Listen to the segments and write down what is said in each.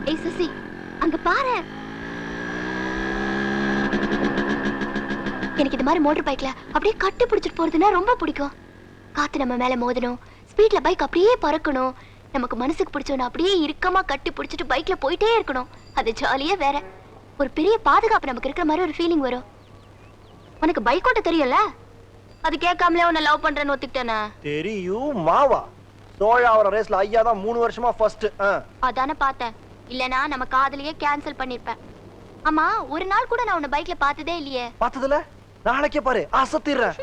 ஏய் சசி, அங்க பாரு. எனக்கு இந்த மாதிரி மோட்டார் பைக்ல அப்படியே கட்டி பிடிச்சிட்டு போறதுன்னா ரொம்ப பிடிக்கும். காத்து நம்ம மேல மோதணும், ஸ்பீட்ல பைக் அப்படியே பறக்கணும், நமக்கு மனசுக்கு பிடிச்சவன அப்படியே இறுக்கமா கட்டி பிடிச்சிட்டு பைக்ல போயிட்டே இருக்கணும். அது ஜாலியா வேற. ஒரு பெரிய பாதுகாப்பு நமக்கு இருக்கிற மாதிரி ஒரு ஃபீலிங் வரும். உனக்கு பைக் ஓட்ட தெரியும்ல? அது கேட்காமலே உன்னை லவ் பண்றேன்னு ஒத்துக்கிட்டேனா? தெரியும் மாவா. சோழாவர ரேஸ்ல ஐயா தான் 3 வருஷமா ஃபர்ஸ்ட். அதானே பார்த்தேன். இல்லனா நம்ம காதலியே கேன்சல் பண்ணிருப்பேன். ஆமா, ஒரு நாள் கூட நான் உன்னை பைக்ல பார்த்ததே இல்லையே. பார்த்ததுல நாளைக்கே பாரு, அசத்திடுறேன்.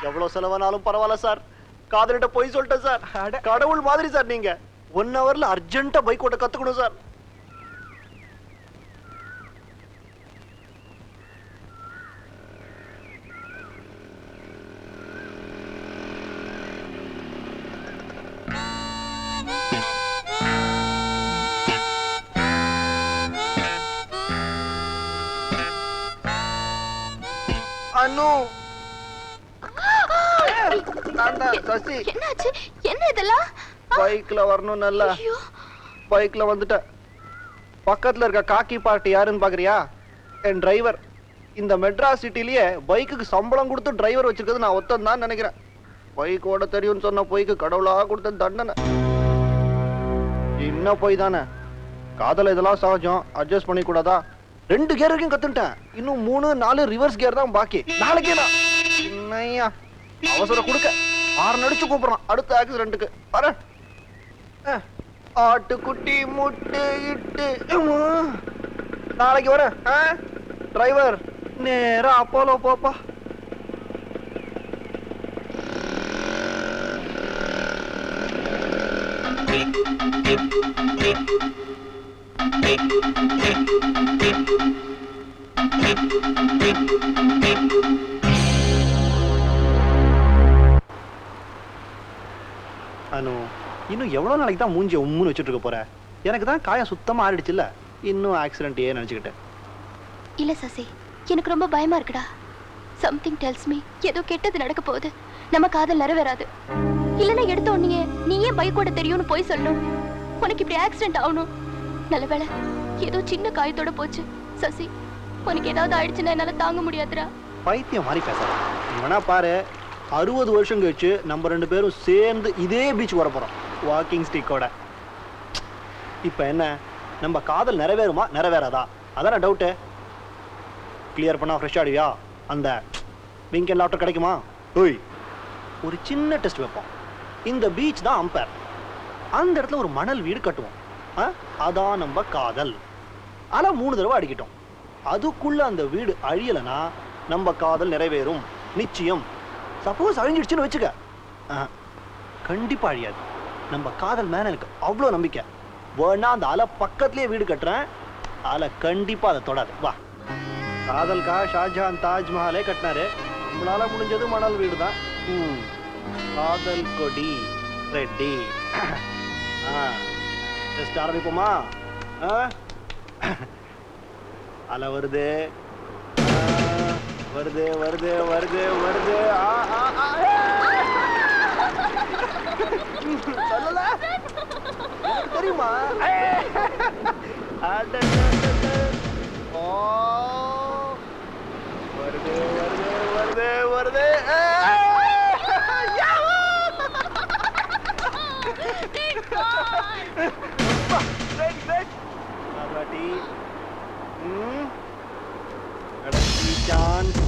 எவ்வளவு செலவானாலும் பரவாயில்ல சார். காதலிட்ட போய் சொல்லிட்டேன் சார். கடவுள் மாதிரி சார் நீங்க. 1 ஹவர்ல அர்ஜென்ட்டா பைக் ஓட்ட கத்துக்கணும் சார். அனு, சசி, என்னாச்சு? என்ன இதெல்லாம்? பைக்ல வரணும். நல்லா பைக்ல வந்துட்ட. பக்கத்துல இருக்க காக்கி பார்ட்டி யாருன்னு பாக்குறியா? என் டிரைவர். இந்த மெட்ராஸ் சிட்டிலேயே பைக்குக்கு சம்பளம் கொடுத்து டிரைவர் வச்சிருக்கிறது நான் ஒத்தம் தான் நினைக்கிறேன். பைக் ஓட தெரியும்னு சொன்ன போய்க்கு கடவுளா கொடுத்த தண்டனை. இன்னும் போய் தானே. காதல இதெல்லாம் சகஜம், அட்ஜஸ்ட் பண்ணி கூடாதா? 2 கியர் வரைக்கும் கத்துட்டேன். இன்னும் 3, 4 ரிவர்ஸ் கியர் தான் பாக்கி. நாளைக்கே நான் என்னையா அவசரம் கொடுக்க 6 அடிச்சு கூப்பிடுறான் அடுத்த ஆக்சிடென்ட்டுக்கு. பாரு, ஆட்டுக்குட்டி முட்டு இட்டு. நாளைக்கு வரேன். டிரைவர் நேரா அப்போலோ போப்பா. அனு, இன்னும் எவ்வளவு நாளைக்கு தான் மூஞ்சி உம்முன்னு வச்சுட்டு இருக்க போற? எனக்கு தான் காயம் சுத்தமா ஆறிடுச்சுல்ல. இன்னும் ஆக்சிடென்ட் ஏன் நினைச்சுக்கிட்டேன். இல்ல சசி, எனக்கு ரொம்ப பயமா இருக்குடா. சம்திங் டெல்ஸ் மீ ஏதோ கெட்டது நடக்க போகுது. நம்ம காதல் நிறைவேறாது. இல்லனா எடுத்த உடனே நீ ஏன் பைக் ஓட்ட தெரியும்னு போய் சொல்லணும். உனக்கு இப்படி ஆக்சிடென்ட் ஆகணும். நல்ல வேளை ஏதோ சின்ன காயத்தோட போச்சு. சசி, உனக்கு ஏதாவது ஆயிடுச்சுன்னா என்னால தாங்க முடியாதுடா. பைத்தியம் மாதிரி பேசுற. வேணா பாரு, 60 வருஷம் கழிச்சு நம்ம 2 பேரும் சேர்ந்து இதே பீச் வர போறோம், வாக்கிங் ஸ்டிக்கோட. இப்ப என்ன, நம்ம காதல் நிறைவேறுமா நிறைவேறாதா? அதான டவுட்டு. கிளியர் பண்ணா ஃப்ரெஷ் ஆடுவியா? அந்த விங்க் அண்ட் லாஃப்டர் கிடைக்குமா? ஓய், ஒரு சின்ன டெஸ்ட் வைப்போம். இந்த பீச் தான் அம்பேர். அந்த இடத்துல ஒரு மணல் வீடு கட்டுவோம். அதான் நம்ம காதல். ஆனா 3 தடவை அடிக்கிட்டோம். அதுக்குள்ள அந்த வீடு அழியலனா நம்ம காதல் நிறைவேறும், நிச்சயம். சப்போஸ் அழிஞ்சிடுச்சுன்னு வச்சுக்க, கண்டிப்பா அழியாது. நம்ம காதல் மேல எனக்கு அவ்வளோ நம்பிக்கை. வேணா அந்த அலை பக்கத்துலயே வீடு கட்டுறேன், அலை கண்டிப்பா அதை தொடாது. வா. காதல்கா ஷாஜஹான் தாஜ்மஹாலே கட்டினாரு. நம்மளால முடிஞ்சது மணல் வீடு தான். காதல் கொடி ரெட்டி. ஜஸ்ட் ஆரம்பிப்போமா? அலை வருது வருது வருது வருது வருது. சொல்லல தெரியுமா? வருது வருது வருது வருது. சான்ஸ்.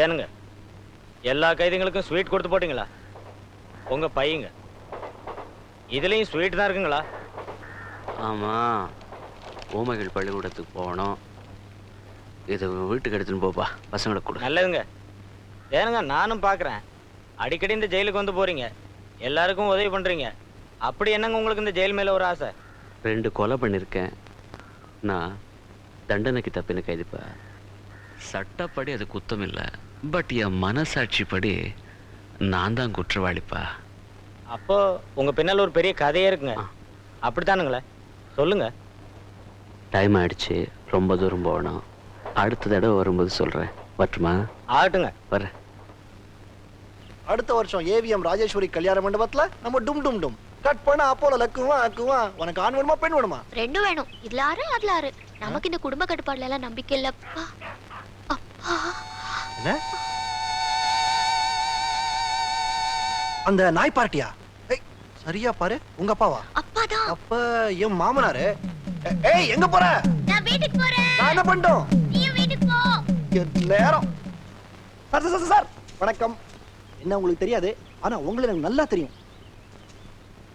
ஏனுங்க, எல்லா கைதிகளுக்கும் ஸ்வீட் கொடுத்து போட்டீங்களா? உங்க பையங்க இதுலயும் ஸ்வீட் தான் இருக்குங்களா? ஆமா, ஓமைகள் பள்ளிக்கூடத்துக்கு போகணும். இதை வீட்டுக்கு எடுத்துன்னு போப்பா, பசங்களை கூட. நல்லதுங்க. ஏனுங்க, நானும் பார்க்குறேன். அடிக்கடி இந்த ஜெயிலுக்கு வந்து போறீங்க, எல்லாருக்கும் உதவி பண்றீங்க. அப்படி என்னங்க உங்களுக்கு இந்த ஜெயில் மேல ஒரு ஆசை? 2 கொலை பண்ணியிருக்கேன். நான் தண்டனைக்கு தப்பின கைதுப்பா. சட்டப்படி அது குத்தம் இல்லை, பட் என் மனசாட்சிப்படி நான் தான் குற்றவாளிப்பா. அப்போ உங்க பின்னால் ஒரு பெரிய கதையே இருக்குங்க. அப்படித்தானுங்களே, சொல்லுங்க. டைம் ஆயிடுச்சு, ரொம்ப தூரம் போகணும். அடுத்த தடவை வரும்போது சொல்கிறேன். வரட்டுமா? ஆகட்டுங்க, வரேன். அடுத்த வருஷம் ஏவிஎம் ராஜேஸ்வரி கல்யாண மண்டபத்துல நம்ம டும் டும் டும் கட் பண்ண அப்போல லக்குவா அக்குவா. உனக்கு ஆண் வேணுமா பெண் வேணுமா? ரெண்டும் வேணும். இதுல ஆறு அதுல ஆறு. நமக்கு இந்த குடும்ப கட்டுப்பாடுல எல்லாம் நம்பிக்கை இல்லப்பா. அப்பா என்ன அந்த நாய் பார்ட்டியா? ஏய் சரியா பாரு, உங்க அப்பாவா? அப்பாதான். அப்ப என் மாமனாரு. ஏய் எங்க போற? நான் வீட்டுக்கு போறேன். நான் என்ன பண்ணிட்டோம்? நீ வீட்டுக்கு போ. நேரம். சார் சார் சார், சார் வணக்கம். என்ன உங்களுக்கு தெரியாது, ஆனா உங்களை எனக்கு நல்லா தெரியும்.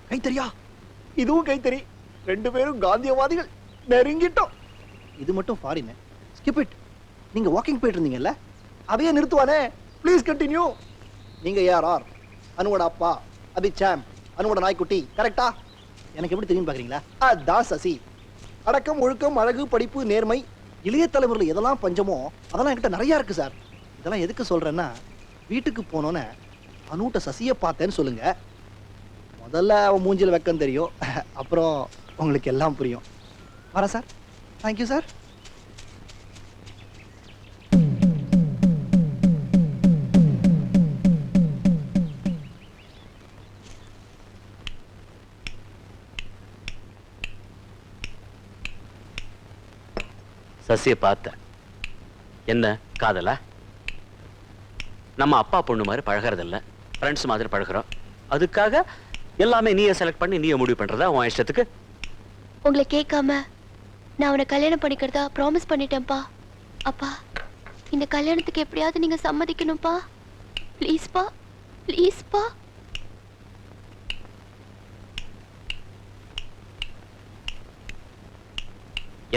கைத்தறியா? இதுவும் கைத்தறி. 2 பேரும் காந்தியவாதிகள். நெருங்கிட்டோம். இது மட்டும் ஃபாரின். Skip it. நீங்க வாக்கிங் போயிட்டு இருந்தீங்கல்ல, அதையே நிறுத்துவானே. Please continue. நீங்க யார்? அனுவோட அப்பா அபிச்சாம், அனுவோட நாய்க்குட்டி. கரெக்டா? எனக்கு எப்படி தெரியும் பாக்குறீங்களா? அதான் சசி. அடக்கம், ஒழுக்கம், அழகு, படிப்பு, நேர்மை, இளைய தலைமுறையில் எதெல்லாம் பஞ்சமோ அதெல்லாம் என்கிட்ட நிறைய இருக்கு சார். இதெல்லாம் எதுக்கு சொல்றேன்னா, வீட்டுக்கு போனோன்னே அனுட்ட சசியை பார்த்தேன்னு சொல்லுங்க. முதல்ல அவன் மூஞ்சில வெக்கம் தெரியும், அப்புறம் உங்களுக்கு எல்லாம் புரியும். வரேன் சார். Thank you sir. சசியை பார்த்தேன். என்ன காதலா? நம்ம அப்பா பொண்ணு மாதிரி பழகிறதில்ல, ஃப்ரெண்ட்ஸ் மாதிரி பழகிறோம். அதுக்காக எல்லாமே நீயே செலக்ட் பண்ணி நீயே முடிவு பண்றதா உன் இஷ்டத்துக்கு? உங்களை கேட்காம நான் அவனை கல்யாணம் பண்ணிக்கிறதா ப்ராமிஸ் பண்ணிட்டேன்ப்பா. அப்பா, இந்த கல்யாணத்துக்கு எப்படியாவது நீங்க சம்மதிக்கணும்ப்பா. ப்ளீஸ்ப்பா, ப்ளீஸ்ப்பா.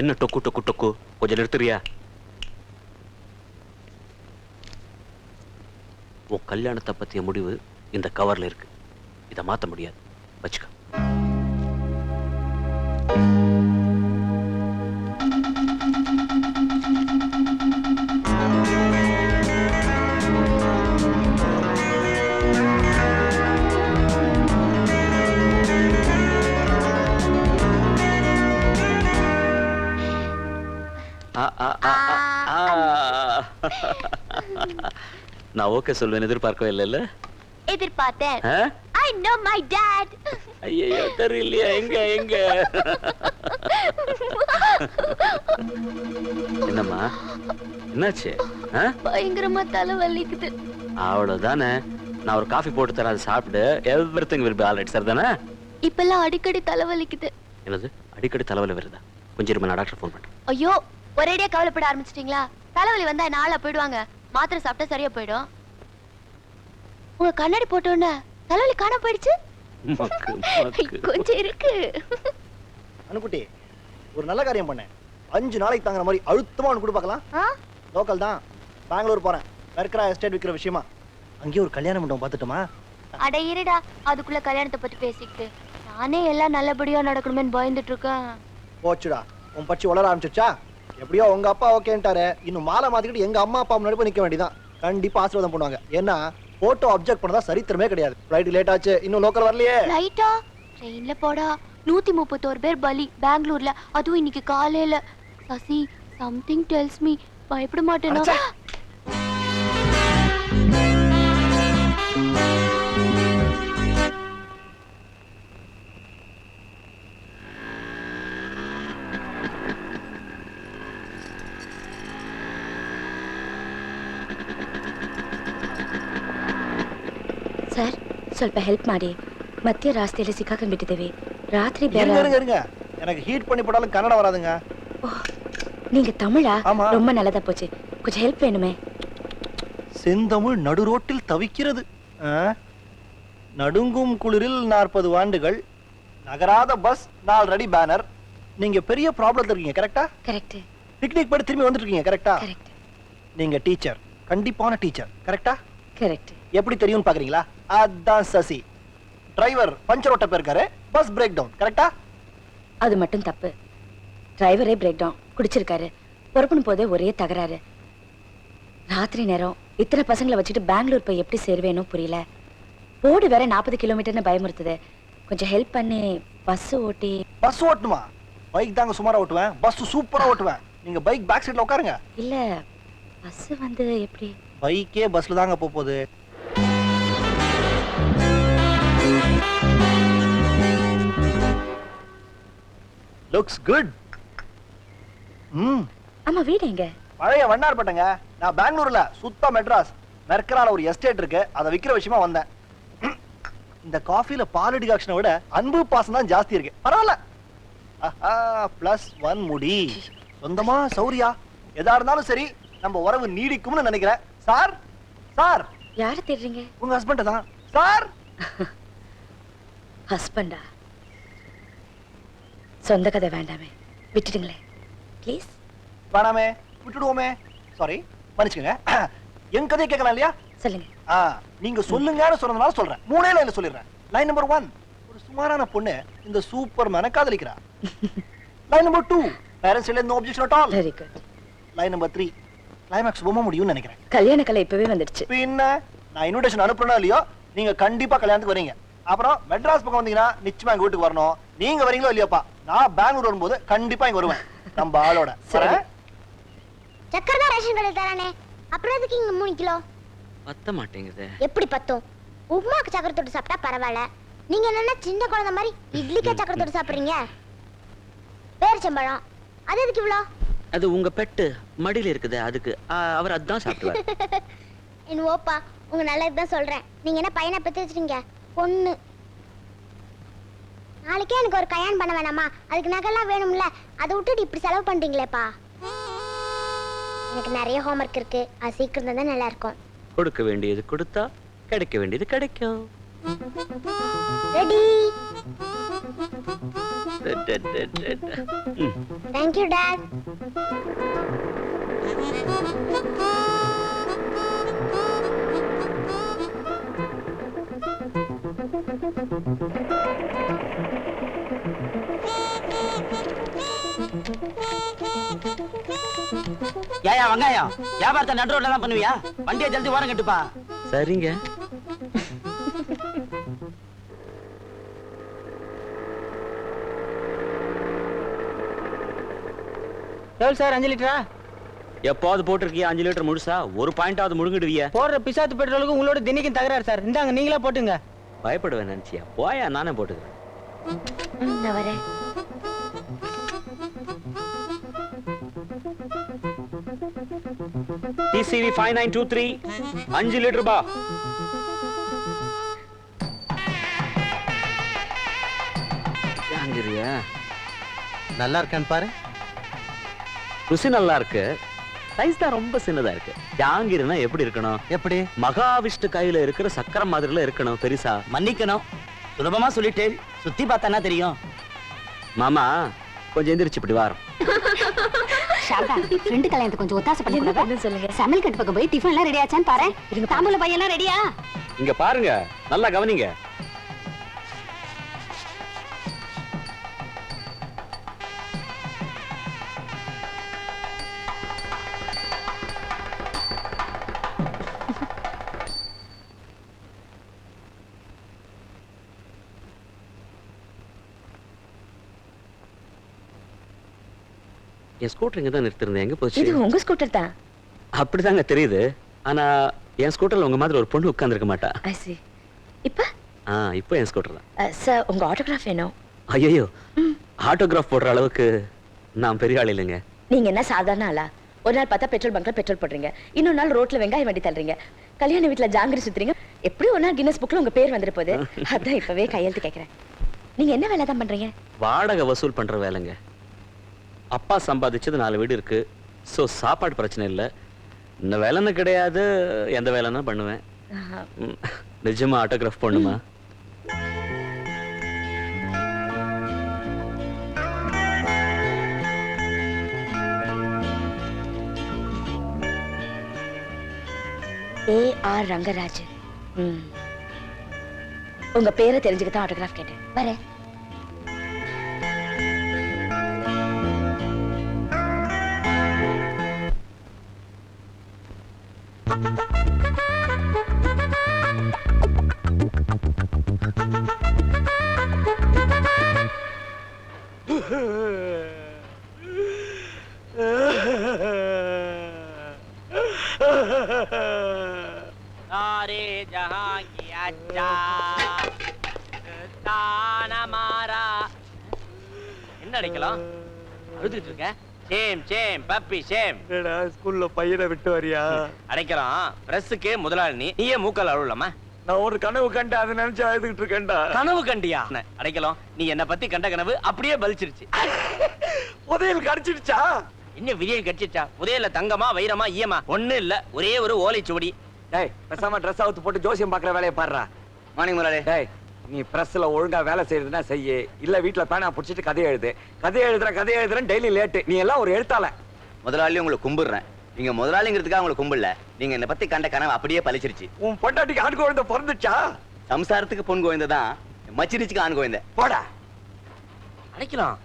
என்ன டொக்கு டொக்கு டொக்கு? கொஞ்சம் நிறுத்துறியா? உன் கல்யாணத்தை பத்திய முடிவு இந்த கவர்ல இருக்கு. இதை மாத்த முடியாது, வச்சுக்க. நான் ஓகே சொல்வேன் எதிர்பார்க்கவே இல்லைல்ல? எதிர்பார்த்தேன். ஆ? I know my dad. ஐயோ தெரியலையா? எங்க எங்க? என்னம்மா என்னாச்சு? பயங்கரமா தலை வலிக்குது. அவ்வளவுதானே, நான் ஒரு காஃபி போட்டு தரேன், அதை சாப்பிடு. Everything will be alright. சரிதானே? இப்பெல்லாம் அடிக்கடி தலை வலிக்குது. என்னது அடிக்கடி தலைவலி வருதா? கொஞ்சம் இருமா, நான் டாக்டர் ஃபோன் பண்றேன். ஐயோ, ஒரேடியா கவலைப்பட ஆரம்பிச்சிட்டீங்களா? தலைவலி வந்தா நாளா போயிடுவாங்க. மாத்திரை சாப்பிட்டா சரியா போயிடும். உங்க கண்ணாடி போட்டோன்னு தலைவலி காண போயிடுச்சு. கொஞ்சம் இருக்கு. அனுக்குட்டி, ஒரு நல்ல காரியம் பண்ணேன். 5 நாளைக்கு தாங்குற மாதிரி அழுத்தமா ஒன்று கூட பார்க்கலாம். லோக்கல் தான், பெங்களூர் போறேன். வெர்க்ரா எஸ்டேட் விற்கிற விஷயமா. அங்கேயே ஒரு கல்யாண மண்டபம் பார்த்துட்டுமா? அட இருடா, அதுக்குள்ள கல்யாணத்தை பத்தி பேசிக்கிட்டு நானே எல்லாம் நல்லபடியா நடக்கணுமேன்னு பயந்துட்டு இருக்கேன். போச்சுடா, உன் பச்சி வளர ஆரம்பிச்சிருச்சா? எப்படியோ உங்க அப்பா ஓகேன்ட்டாரு. இன்னும் மாலை மாத்திக்கிட்டு எங்க அம்மா அப்பா முன்னாடி போய் நிக்க வேண்டியதான். கண்டிப்பா ஆசீர்வாதம் பண்ணுவாங்க. ஏன்னா போட்டோ அப்ஜெக்ட் பண்ணதா சரித்திரமே கிடையாது. ஃளைட் லேட் ஆச்சு, இன்னும் லோக்கல் வரலையே. ரைட்டா? ட்ரெயின்ல போடா. 131 பேர் பலி பெங்களூர்ல, அதுவும் இன்னைக்கு காலையில. சசி, சம்திங் டெல்ஸ் மீ பயப்பட மாட்டேனா? ಸರ್, ಸ್ವಲ್ಪ ಹೆಲ್ಪ್ ಮಾಡಿ. ಮಧ್ಯ ರಾಸ್ತೆಯಲ್ಲಿ ಸಿಕ್ಕಾಕೊಂಡ್ಬಿಟ್ಟಿದ್ದೇವೆ. ರಾತ್ರಿ ಬೇರೆ. இருங்க, எனக்கு ஹீட் பண்ணி போட்டாலும் கன்னடம் வராதுங்க. நீங்க தமிழா? ஆமா. ரொம்ப நல்லதா போச்சு. கொஞ்சம் ஹெல்ப் வேணுமே. செந்தமிழ் நடு ரோட்டில் தவிக்கிறது. நடுங்கும் குளிரில் 40 ஆண்டுகள், நகராத பஸ் 4 அடி பேனர், நீங்க பெரிய ப்ராப்ளத்துல இருக்கீங்க கரெக்டா? கரெக்ட். பிக்னிக் போய் திரும்பி வந்துருக்கீங்க கரெக்டா? கரெக்ட். நீங்க டீச்சர், கண்டிப்பான டீச்சர் கரெக்டா? கரெக்ட். எப்படி தெரியும்னு பாக்குறீங்களா? அதான் சசி. டிரைவர் பஞ்சர் ஓட்ட போயிருக்காரு, பஸ் பிரேக் டவுன் கரெக்டா? அது மட்டும் தப்பு. டிரைவரே பிரேக் டவுன் குடிச்சிருக்காரு. புறப்படும் போதே ஒரே தகராறு. ராத்திரி நேரம் இத்தனை பசங்களை வச்சுட்டு பெங்களூர் போய் எப்படி சேருவேனோ புரியல. போடு வேற 40 கிலோமீட்டர்னு பயமுறுத்துது. கொஞ்சம் ஹெல்ப் பண்ணி பஸ் ஓட்டி. பஸ் ஓட்டணுமா? பைக் தாங்க சுமாரா ஓட்டுவேன், பஸ் சூப்பரா ஓட்டுவேன். நீங்க பைக் பேக் சீட்ல உட்காருங்க. இல்ல பஸ் வந்து எப்படி? பைக்கே பஸ்ல தாங்க போகுது. Looks good. ஆமா, வீடு எங்க? பழைய வண்ணார்பேட்டைங்க. நான் பெங்களூர்ல சுத்தா மெட்ராஸ் மெர்க்கரால ஒரு எஸ்டேட் இருக்கு, அதை விக்கிற விஷயமா வந்தேன். இந்த காஃபில பால் டிகாக்ஷனை விட அன்பு பாசம் தான் ஜாஸ்தி இருக்கு. பரவாயில்ல. +1 முடி. சொந்தமா சௌரியா எதா இருந்தாலும் சரி நம்ம உறவு நீடிக்கும்னு நினைக்கிறேன். Sir sir. யாரை தேடுறீங்க? உங்க ஹஸ்பண்ட் தான் சார். ஹஸ்பண்டா? சொந்த கதை வேண்டாமே, விட்டுடுங்களேன் ப்ளீஸ். வேணாமே, விட்டுடுவோமே. சாரி, மன்னிச்சுக்கங்க. என் கதையை கேட்கலாம் இல்லையா? சொல்லுங்க. நீங்க சொல்லுங்கன்னு சொன்னதுனால சொல்றேன். 3 லைன்ல சொல்லிடுறேன். லைன் நம்பர் 1, ஒரு சுமாரான பொண்ணு இந்த சூப்பர் மேனை காதலிக்கிறா. லைன் நம்பர் 2, பேரண்ட்ஸ் இல்ல no objection at all. Very good. Line number 3, climax சுபமா முடியும்னு நினைக்கிறேன். கல்யாண கலை இப்பவே வந்துடுச்சு. பின்ன நான் இன்விடேஷன் அனுப்புறேனா இல்லையோ, நீங்க கண்டிப்பா கல்யாணத்துக்கு வரீங்க. அப்புறம் மெட்ராஸ் பக்கம் வந்தீங்கன்னா நிச்சயமா எங்க வீட்டுக்கு வரணும். நீங்க வரீங்களோ இல்லையாப்பா, நான் பெங்களூர் வரும்போது கண்டிப்பா இங்க வருவேன் நம்ம ஆளோட. சரி. சக்கரை தான் ரேஷன் கடையில் தரானே, அப்புறம் எதுக்கு இங்க 3 கிலோ? பத்த மாட்டேங்குது. எப்படி பத்தும்? உப்புமாக்கு சக்கரை தொட்டு சாப்பிட்டா பரவாயில்ல. நீங்க என்னன்னா சின்ன குழந்தை மாதிரி இட்லிக்கே சக்கரை தொட்டு சாப்பிடுறீங்க. பேரிச்சம்பழம் அது எதுக்கு இவ்வளோ? அது உங்க பெட்டு மடியில இருக்குது, அதுக்கு அவர் அதான் சாப்பிடுவார். என் ஓப்பா, உங்க நல்லது தான் சொல்றேன். நீங்க என்ன பையனை பெற்று வச்சிருக்கீங்க? பொண்ணு. நாளைக்கே எனக்கு ஒரு கல்யாணம் பண்ண வேணாமா? அதுக்கு நகைலாம் வேணும்ல, அதை விட்டுட்டு இப்படி செலவு பண்றீங்களேப்பா. எனக்கு நிறைய ஹோம்ஒர்க் இருக்கு, அது சீக்கிரம் தான் நல்லா இருக்கும். கொடுக்க வேண்டியது கொடுத்தா கிடைக்க வேண்டியது கிடைக்கும். ரெடி? Thank you dot. ஏயா வெங்காயம் வியாபாரத்தை நடு ரோட்ல தான் பண்ணுவியா? வண்டியை ஜல்தி ஓரம் கட்டுப்பா. சரிங்க. எவ்வளவு சார்? 5 லிட்டரா? எப்பாவது போட்டிருக்கியா 5 லிட்டர் முழுசா? ஒரு பாயிண்டாவது முழுங்கிடுவிய. போடுற பிசாத்து பெட்ரோலுக்கு உங்களோட தினைக்கும் தகராறு சார். இந்தாங்க நீங்களா போட்டுங்க. பயப்படுவேன் நினைச்சியா? போயா, நானே போட்டுக்கிறேன். நான் வரேன். TCV 5923 5 லிட்டர் பா. யாங்கிரியா நல்லா இருக்கான்னு பாரு. ருசி நல்லா இருக்கு, சைஸ் தான் ரொம்ப சின்னதா இருக்கு. ஜாங்கிரினா எப்படி இருக்கணும்? எப்படி? மகாவிஷ்ணு கையில இருக்கிற சக்கரம் மாதிரில இருக்கணும், பெருசா. மன்னிக்கணும், சுலபமா சொல்லிட்டு சுத்தி பார்த்தானா தெரியும். மாமா கொஞ்சம் எந்திரிச்சு இப்படி வாரம். சாரதா, ஃப்ரெண்டு கல்யாணத்துக்கு கொஞ்சம் ஒத்தாசை பண்ணி என்ன கொடுங்க. பண்ணு சொல்லுங்க. சமையல் கட்டு பக்கம் போய் டிஃபன் எல்லாம் ரெடி ஆச்சான்னு பாரு. இருங்க, தாம்பூல பையெல்லாம் ரெடியா? இங்க பாருங்க, நல்லா கவனிங்க. என் ஸ்கூட்டர் இங்க தான் நிறுத்திருந்தேன், எங்க போச்சு? இது உங்க ஸ்கூட்டர் தான். அப்படிதாங்க தெரியுது. ஆனா என் ஸ்கூட்டர்ல உங்க மாதிரி ஒரு பொண்ணு உட்கார்ந்திருக்க மாட்டா. ஐ see. இப்ப இப்போ என் ஸ்கூட்டர் தான். சார், உங்க ஆட்டோகிராஃப் வேணும். ஐயோ, ஆட்டோகிராஃப் போடுற அளவுக்கு நான் பெரிய ஆள் இல்லைங்க. நீங்க என்ன சாதாரண ஆளா? ஒரு நாள் பார்த்தா பெட்ரோல் பங்க்ல பெட்ரோல் போடுறீங்க, இன்னொரு நாள் ரோட்ல வெங்காயம் வண்டி தள்ளுறீங்க, கல்யாண வீட்டுல ஜாங்கிரி சுத்துறீங்க. எப்படி ஒரு நாள் கின்னஸ் புக்ல உங்க பேர் வந்துட போகுது. அதான் இப்பவே கையெழுத்து கேட்கறேன். நீங்க என்ன வேலை தான் பண்றீங்க? வாடகை வசூல் பண்ற வேலைங்க. அப்பா சம்பாதிச்சது 4 வீடு இருக்கு. ஸோ சாப்பாடு பிரச்சனை இல்லை. இந்த வேலைன்னு கிடையாது, எந்த வேலைன்னா பண்ணுவேன். நிஜமா ஆட்டோகிராஃப் பண்ணுமா? A.R. ரங்கராஜ். உங்க பேரை தெரிஞ்சுக்கத்தான் ஆட்டோகிராஃப் கேட்டேன். வரேன். सारे जहां की अच्छा ताना मारा என்ன அடிக்கலாம் அழுதுட்டு இருக்க சேம் சேம் பப்பி சேம் ஸ்கூல்ல பையனை விட்டு வரியா? அடைக்கலாம் பிரஸ்ஸுக்கு முதலாளி நீயே மூக்கால் அழுவலாமா? நான் ஒரு கனவு கண்டு அதை நினைச்சு அழுதுகிட்டு இருக்கேன்டா. கனவு கண்டியா? அடைக்கலாம் நீ என்ன பத்தி கண்ட கனவு அப்படியே பலிச்சிருச்சு. புதையல் கடிச்சிடுச்சா? என்ன விரியல் கடிச்சிச்சா? புதையல்ல தங்கமா வைரமா ஈயமா ஒண்ணு இல்ல, ஒரே ஒரு ஓலைச்சுவடி. டேய் பேசாம ட்ரெஸ் அவுத்து போட்டு ஜோசியம் பாக்குற வேலையை பாடுறா. மார்னிங் முதலாளி. டேய் நீ பிரஸ்ல ஒழுங்கா வேலை செய்யறதுன்னா செய்ய, இல்ல வீட்டுல பேனா புடிச்சிட்டு கதையை எழுது. கதையை எழுதுறேன் டெய்லி லேட்டு. நீ எல்லாம் ஒரு எழுத்தாள. முதலாளி உங்களை கும்பிடுறேன். நீங்க முதலாளிங்கிறதுக்காக உங்களை கும்பிடல. நீங்க என்ன பத்தி கண்ட கனவு அப்படியே பலிச்சிருச்சு. உன் பொண்டாட்டிக்கு ஆண் குழந்தை பிறந்துச்சா? சம்சாரத்துக்கு பொன் கோயந்த தான், மச்சிரிச்சுக்கு ஆண் கோயந்த. போடா. அடைக்கலாம்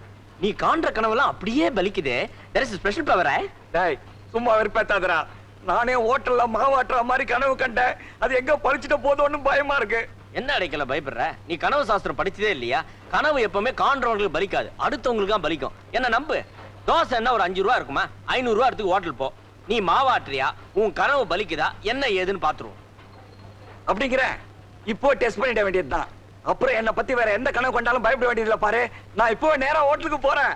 நீ காண்ற கனவுலாம் அப்படியே பலிக்குது. there is a special power. டேய் சும்மா வெறுப்பேத்தாதடா. நானே ஹோட்டல்ல மாவாட்டுற மாதிரி கனவு கண்டேன். அது எங்க பழிச்சிட்ட போதோன்னு பயமா இருக்கு. என்ன அடைக்கல பயப்படுற? நீ கனவு சாஸ்திரம் படிச்சதே இல்லையா? கனவு எப்பவுமே காண்றவங்களுக்கு பலிக்காது, அடுத்தவங்களுக்கு தான் பலிக்கும். என்ன நம்பு. தோசை என்ன ஒரு 5 ரூபா இருக்குமா? 500 ரூபா எடுத்து ஹோட்டல் போ. நீ மாவாட்டுறியா, உன் கனவு பலிக்குதா, என்ன ஏதுன்னு பாத்துருவோம். அப்படிங்கிற இப்போ டெஸ்ட் பண்ணிட வேண்டியதுதான். அப்புறம் என்ன பத்தி வேற எந்த கனவு கொண்டாலும் பயப்பட வேண்டியதுல பாரு. நான் இப்போ நேரா ஹோட்டலுக்கு போறேன்.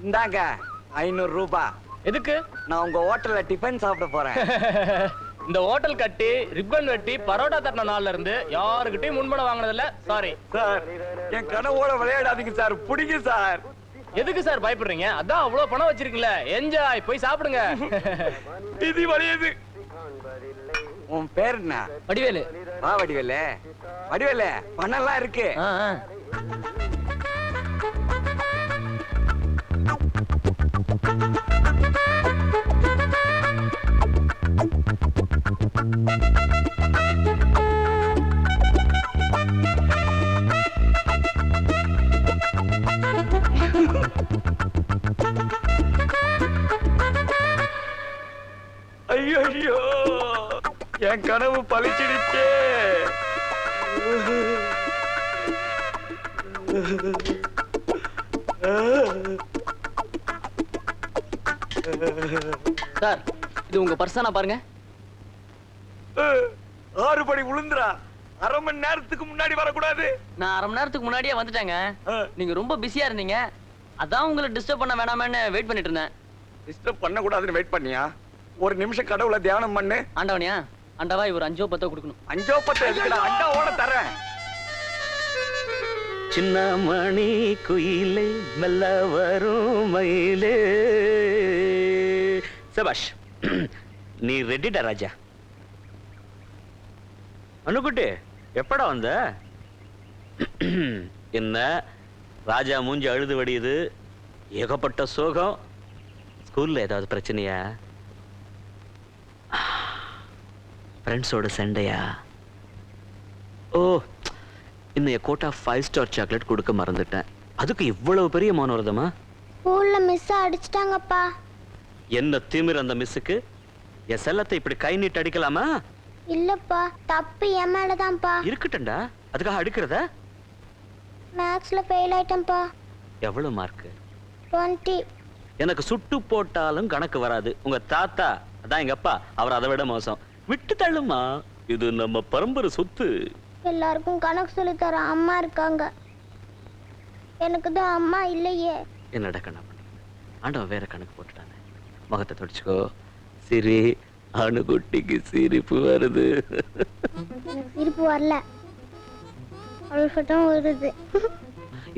இந்தாங்க 500 ரூபாய். எதுக்கு? நான் உங்க ஹோட்டல்ல டிஃபன் சாப்பிட போறேன். இந்த ஹோட்டல் கட்டி ரிப்பன் வெட்டி பரோட்டா தட்டின நாள்ல இருந்து யாருக்கிட்டையும் முன்பணம் வாங்கினதில்ல. சாரி சார், என் கனவோட விளையாடாதீங்க சார். பிடிங்க சார். எதுக்கு சார் பயப்படுறீங்க? அதான் அவ்வளவு பணம் வச்சிருக்கீங்கள, என்ஜாய் போய் சாப்பிடுங்க. இது வழியது. உன் பேர் என்ன? வடிவேலு. வா வடிவேலு. வடிவேலு பணம் எல்லாம் இருக்கு. ஐயோ என் கனவு பலிச்சிடுச்சே. சார் இது உங்க பர்சனா பாருங்க. 6 படி விழுந்துரா. அரை மணி நேரத்துக்கு முன்னாடி வரக்கூடாது. நான் அரை மணி நேரத்துக்கு முன்னாடியே வந்துட்டேங்க. நீங்க ரொம்ப பிஸியா இருந்தீங்க, அதான் உங்களை டிஸ்டர்ப் பண்ண வேணாமேன்னு வெயிட் பண்ணிட்டு இருந்தேன். டிஸ்டர்ப் பண்ண கூடாதுன்னு வெயிட் பண்ணியா? ஒரு நிமிஷம் கடவுளை தியானம் பண்ணு. ஆண்டவனியா, ஆண்டவா இவர் 5 10 கொடுக்கணும். 5 10 எதுக்குடா? அண்டாவோட தரேன். சின்ன மணி குயிலே மெல்ல வரும் மயிலே. சபாஷ், நீ ரெடிடா ராஜா? அனுக்குட்டி எப்படா வந்த? என்ன ராஜா மூஞ்சி அழுது வடியுது, ஏகப்பட்ட சோகம். ஸ்கூல்ல ஏதாவது பிரச்சனையா? ஃப்ரெண்ட்ஸோட சண்டையா? ஓ, இன்னைய கோட்டா 5 ஸ்டார் சாக்லேட் கொடுக்க மறந்துட்டேன். அதுக்கு இவ்வளவு பெரிய மௌனவிரதமா? ஸ்கூல்ல மிஸ் அடிச்சிட்டாங்கப்பா. என்ன திமிர் அந்த மிஸ்ஸுக்கு? என் செல்லத்தை இப்படி கை நீட்டு அடிக்கலாமா? இல்லப்பா, தப்பு என் மேலதான்ப்பா. இருக்கட்டும்டா, அதுக்காக அடிக்கிறத? மேக்ஸ்ல ஃபெயில் ஆயிட்டேன்ப்பா. எவ்வளவு மார்க்? 20. எனக்கு சுட்டு போட்டாலும் கணக்கு வராது. உங்க தாத்தா, அதான் எங்க அப்பா, அவர் அதை விட மோசம். விட்டு தள்ளுமா, இது நம்ம பரம்பரை சொத்து. எல்லாருக்கும் கணக்கு சொல்லி தர அம்மா இருக்காங்க, எனக்கு தான் அம்மா இல்லையே. என்னடா கண்ணா பண்ண, ஆண்டவன் வேற கணக்கு போட்டுட்டானே. முகத்தை தொடச்சுக்கோ, சிரி. அணுகுட்டிக்கு சிரிப்பு வருது. சிரிப்பு வரல, அழுகட்டும் வருது.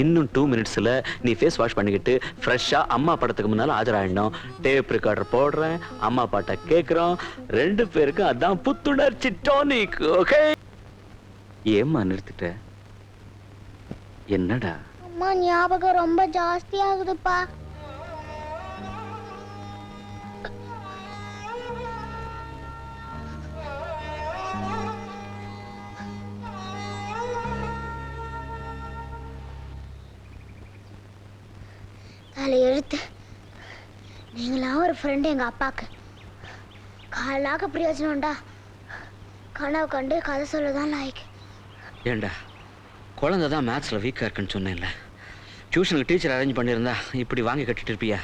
இன்னும் 2 மினிட்ஸ்ல நீ ஃபேஸ் வாஷ் பண்ணிக்கிட்டு ஃப்ரெஷ்ஷா அம்மா படத்துக்கு முன்னால ஆஜராயிடணும். டேப் ரெக்கார்டர் போடுறேன், அம்மா பாட்டை கேட்கிறோம். 2 பேருக்கும் அதான் புத்துணர்ச்சி டானிக். ஓகே? ஏம்மா நிறுத்திட்ட? என்னடா? அம்மா ஞாபகம் ரொம்ப ஜாஸ்தி ஆகுதுப்பா. தலை எழுத்து. நீங்களாம் ஒரு ஃப்ரெண்டு எங்கள் அப்பாவுக்கு. காலாக பிரயோஜனம்டா. கனவு கண்டு கதை சொல்லதான் லாய்க்கு. ஏண்டா குழந்தை தான் மேத்ஸில் வீக்காக இருக்குன்னு சொன்னேன்ல, டியூஷனுக்கு டீச்சர் அரேஞ்ச் பண்ணியிருந்தா இப்படி வாங்கி கட்டிட்டு இருப்பியா?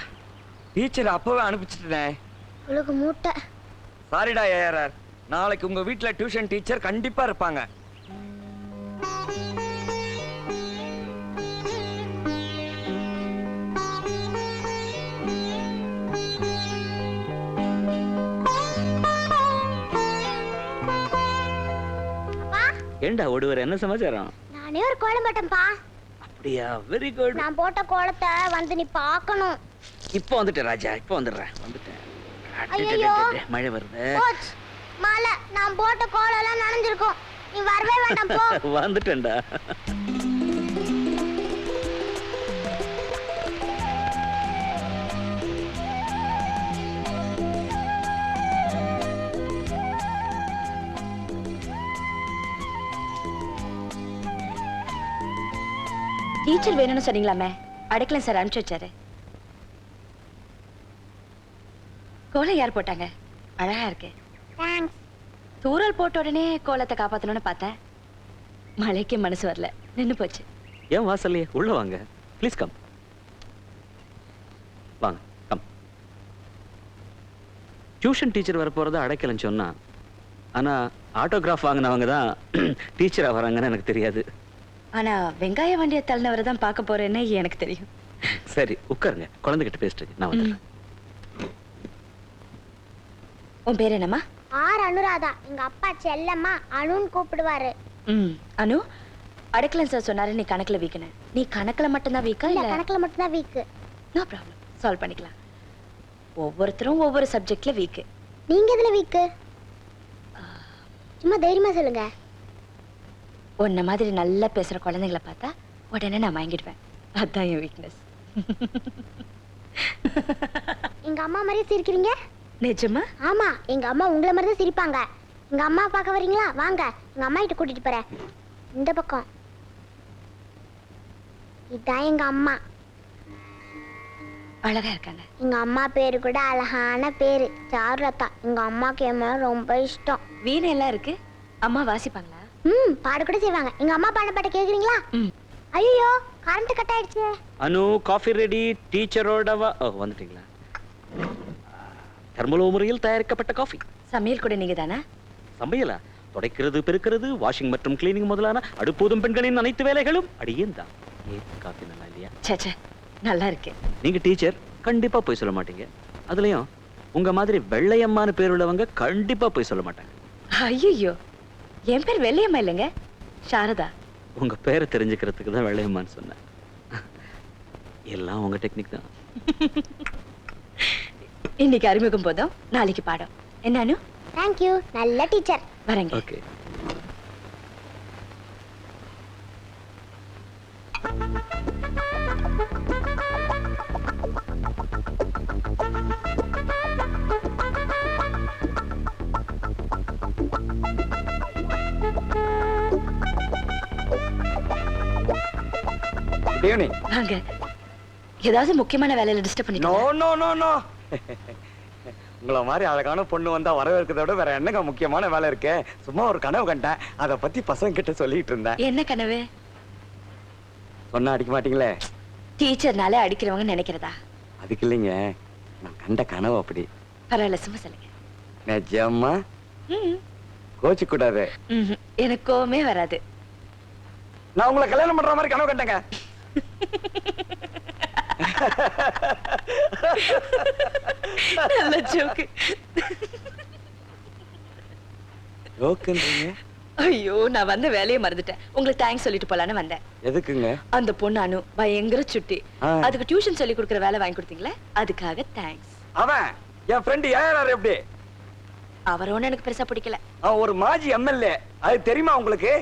டீச்சர் அப்பவே அனுப்பிச்சிட்டேன். உங்களுக்கு மூட்டை. சாரிடா ஏஆர்ஆர், நாளைக்கு உங்க வீட்ல டியூஷன் டீச்சர் கண்டிப்பா இருப்பாங்க. ஏண்டா ஓடுவார், என்ன சமாச்சாரம்? நானே ஒரு கோலம் போட்டேன்ப்பா. அப்படியா, வெரி குட். நான் போட்ட கோலத்தை வந்து நீ பார்க்கணும். இப்போ வந்துட்டேன் ராஜா, இப்போ வந்துடுறேன். வந்துட்டேன். ஐயையோ. மழை வருது. கோச், மழை. நான் போட்ட கோலம் எல்லாம் நனைஞ்சிருக்கும். நீ வரவே வேண்டாம் போ. வந்துட்டேன்டா. டீச்சர் வேணும்னு சொன்னீங்களாமே, அடைக்கலம் சார் அனுப்பிச்சு வச்சாரு. கோலம் யார் போட்டாங்க? அழகா இருக்கு. தேங்க்ஸ். தூரல் போட்ட உடனே கோலத்தை காப்பாத்தணும்னு பார்த்தேன். மழைக்கு மனசு வரல, நின்னு போச்சு. ஏன் வாசல்லையே, உள்ள வாங்க ப்ளீஸ். கம் வாங்க, கம். டியூஷன் டீச்சர் வர போறத அடைக்கலன்னு சொன்னா, ஆனா ஆட்டோகிராஃப் வாங்கினவங்க தான் டீச்சரா வராங்கன்னு எனக்கு தெரியாது. ஆனா வெங்காய வண்டியை தள்ளினவரை தான் பார்க்க போறேன்னு எனக்கு தெரியும். சரி உட்காருங்க, குழந்தைகிட்ட பேசிட்டு நான் வந்துடுறேன். உன் பேர் என்னம்மா? ஆர் அனுராதா. எங்க அப்பா செல்லம்மா அனுன்னு கூப்பிடுவாரு. அனு, அடைக்கலம் சார் சொன்னாரு நீ கணக்குல வீக்குன. நீ கணக்குல மட்டும்தான் வீக்கா? இல்ல, இல்ல கணக்குல மட்டும்தான் வீக்கு. நோ ப்ராப்ளம், சால்வ் பண்ணிக்கலாம். ஒவ்வொருத்தரும் ஒவ்வொரு சப்ஜெக்ட்ல வீக்கு. நீங்க எதுல வீக்கு? சும்மா தைரியமா சொல்லுங்க. உன்ன மாதிரி நல்லா பேசுற குழந்தைங்களை பார்த்தா உடனே நான் வாங்கிடுவேன். அதான் என் வீக்னஸ். எங்க அம்மா மாதிரி சிரிக்கிறீங்க. நிஜமா? ஆமா, எங்க அம்மா உங்களை மாதிரி தான் சிரிப்பாங்க. எங்க அம்மா பார்க்க வரீங்களா? வாங்க, எங்க அம்மா கிட்ட கூட்டிட்டு போறேன். இந்த பக்கம். இதான் எங்க அம்மா. அழகா இருக்காங்க. எங்க அம்மா பேரு கூட அழகான பேரு, சாருலதா. எங்க அம்மாக்கு என் மேல ரொம்ப இஷ்டம். வீணை எல்லாம் இருக்கு. அம்மா வாசிப்பாங்களா? பாட கூட செய்வாங்க. எங்க அம்மா பாட பாட்ட கேக்குறீங்களா? ஐயோ, கரண்ட் கட் ஆயிடுச்சு. அனு, காஃபி ரெடி. டீச்சரோட வந்துட்டீங்களா? தர்மலோ முறையில் தயாரிக்கப்பட்ட காஃபி. சமையல் கூட நீங்க தானே? சமையலா? துடைக்கிறது, பெருக்கிறது, வாஷிங் மற்றும் கிளீனிங் முதலான அடுப்பூதும் பெண்களின் அனைத்து வேலைகளும் அடியேன் தான். ஏன் காஃபி நல்லா இல்லையா? சே, நல்லா இருக்கு. நீங்க டீச்சர், கண்டிப்பா போய் சொல்ல மாட்டீங்க. அதுலயும் உங்க மாதிரி வெள்ளையம்மான்னு பேர் உள்ளவங்க கண்டிப்பா போய் சொல்ல மாட்டாங்க. ஐயோ, என் பேர் வெள்ளையம்மா இல்லைங்க, சாரதா. உங்க பேரை தெரிஞ்சுக்கிறதுக்கு தான் வெள்ளையம்மான்னு சொன்னேன். எல்லாம் உங்க டெக்னிக் தான். இன்னைக்கு அறிமுகம் போதும், நாளைக்கு பாடம். என்னன்னு? தேங்க்யூ, நல்ல டீச்சர். வரேங்க. ஓகே. வாங்க. ஏதாவது முக்கியமான வேலையில டிஸ்டர்ப் பண்ணிட்டீங்க? No no no no. உங்கள மாதிரி அழகான பொண்ணு வந்தா வரவேற்கிறத விட வேற என்னங்க முக்கியமான வேலை இருக்கு? சும்மா ஒரு கனவு கண்டேன், அதை பத்தி பசங்க கிட்ட சொல்லிட்டு இருந்தேன். என்ன கனவு? சொன்னா அடிக்க மாட்டீங்களே? டீச்சர்னாலே அடிக்கிறவங்க நினைக்கிறதா? அதுக்கு இல்லைங்க, நான் கண்ட கனவு அப்படி. பரவாயில்ல, சும்மா சொல்லுங்க. நிஜமா? கோச்சு கூடாது. எனக்கு கோவமே வராது. நான் உங்களை கல்யாணம் பண்ற மாதிரி கனவு கண்டேங்க. நல்ல ஜோக்கு. ஜோக்குன்றீங்க? ஐயோ, நான் வந்த வேலையை மறந்துட்டேன். உங்களுக்கு தேங்க்ஸ் சொல்லிட்டு போலான்னு வந்தேன். எதுக்குங்க? அந்த பொண்ணு அனு பயங்கர சுட்டி. அதுக்கு டியூஷன் சொல்லி கொடுக்குற வேலை வாங்கி கொடுத்தீங்களே, அதுக்காக தேங்க்ஸ். அவன் என் ஃப்ரெண்ட் ஏஆர்ஆர். எப்படி? அவரோன்னு எனக்கு பெருசா பிடிக்கல. அவன் ஒரு மாஜி எம்எல்ஏ, அது தெரியுமா உங்களுக்கு?